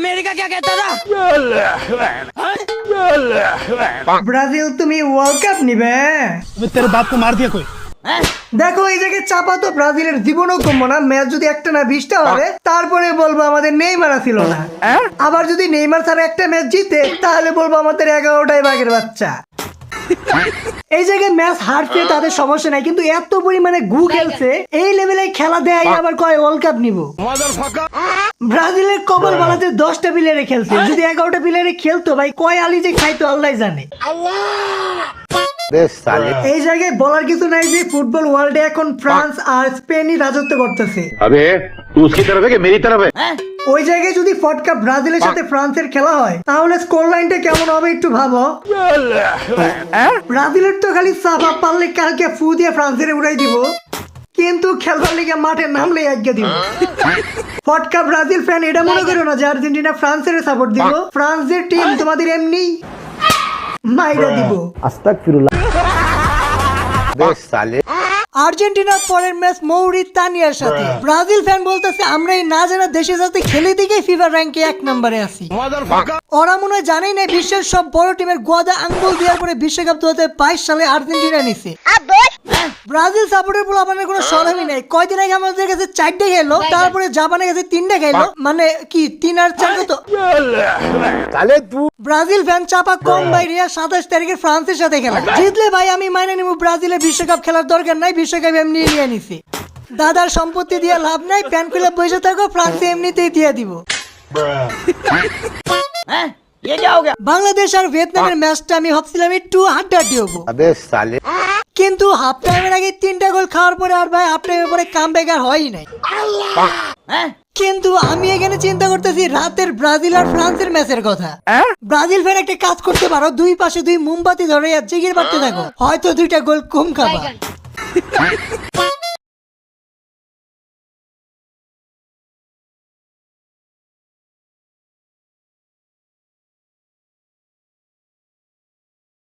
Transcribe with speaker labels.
Speaker 1: America क्या कहता था?
Speaker 2: ব্রাজিল তুমি ওয়ার্ল্ড কাপ নিবে?
Speaker 3: तेरे बाप को मार दिया कोई?
Speaker 2: দেখো এই জায়গায় চাপা তো ব্রাজিলের জীবনও কমবো না। ম্যাচ যদি একটা না 20টা হবে তারপরে বলবো আমাদের নেইমার ছিল না। আবার যদি নেইমার ছাড়া একটা ম্যাচ জিতে তাহলে বলবো আমাদের 11টাই বাঘের বাচ্চা। এই জায়গায় ম্যাচ হারছে তাদের সমস্যা নাই, কিন্তু এত পরিমাণে গু খেলছে এই লেভেলে খেলা দেয় আবার কয় ওয়ার্ল্ড কাপ নিব। ব্রাজিলের কবর বালাতে 10টা প্লেয়ারে খেলছে, যদি 11টা প্লেয়ারে খেলতো ভাই কয় আলি যে খাইতো আল্লাহ জানে। এই জায়গায় বলার কিছু নাই যে ফুটবল ওয়ার্ল্ডে এখন ফ্রান্স আর স্পেনই রাজত্ব করতেছে।
Speaker 4: अबे तू उसकी तरफ है कि मेरी तरफ है?
Speaker 2: ওই জায়গায় যদি ফটকা ব্রাজিলের সাথে ফ্রান্সের খেলা হয় তাহলে স্কোর লাইনটা কেমন হবে একটু ভাবো। ব্রাজিলের তো খালি সাফা পারলে কালকে ফু দিয়ে ফ্রান্সের উড়াই দিব, কিন্তু খেলবার লিগে মাঠে নামলে আজ্ঞা দিব। ফটকা ব্রাজিল ফ্যান এটা মনে করো না যে আর্জেন্টিনা ফ্রান্সের সাপোর্ট দিব। ফ্রান্সের টিম তোমাদের এমনি মাইরা দিব। আর্জেন্টিনার পরের ম্যাচ মৌরিতানিয়ার সাথে। ব্রাজিল ফ্যান বলতেছে আমরা এই না জানা দেশের সাথে খেলে দিকে ফিফা র্যাঙ্কে 1 নম্বরে আছি। ওরা মনে হয় জানেই না বিশ্বের সব বড় টিমের গোয়াদা আঙ্গুল দেওয়ার পরে বিশ্বকাপ 2022 সালে আর্জেন্টিনা নিছে। ব্রাজিল সাপোর্টের বলে আপনার কোনো সরমই নাই। কয়দিন আগে আমাদের কাছে 4টে খেলো, তারপরে জাপানের কাছে 3টে খেলো, মানে কি 3 আর 4 কত। ব্রাজিল ফ্যান চাপা কম বাইরে 27 তারিখে ফ্রান্সের সাথে খেলা জিতলে ভাই আমি মাইনে নিব ব্রাজিলের বিশ্বকাপ খেলার দরকার নাই, বিশ্বকাপ এমনি নিয়ে নিছি। দাদার সম্পত্তি দিয়ে লাভ নাই, প্যান খুলে বসে থাকো, ফ্রান্সে এমনিতেই দিয়ে দিব।
Speaker 1: ये क्या हो गया?
Speaker 2: বাংলাদেশ আর ভিয়েতনামের ম্যাচটা আমি ভাবছিলাম একটু হাড্ডাহাড্ডি হবো, কিন্তু হাফ টাইমের আগে 3টা গোল খাওয়ার পরে আর ভাই হাফ টাইমের পরে কামব্যাক আর হয়ই নাই। কিন্তু আমি এখানে চিন্তা করতেছি রাতের ব্রাজিল আর ফ্রান্সের ম্যাচের কথা। ব্রাজিল ফ্যান একটা কাজ করতে পারো, 2 পাশে 2 মোমবাতি ধরে আর জিগির পারতে থাকো, হয়তো 2টা গোল কম খাবা।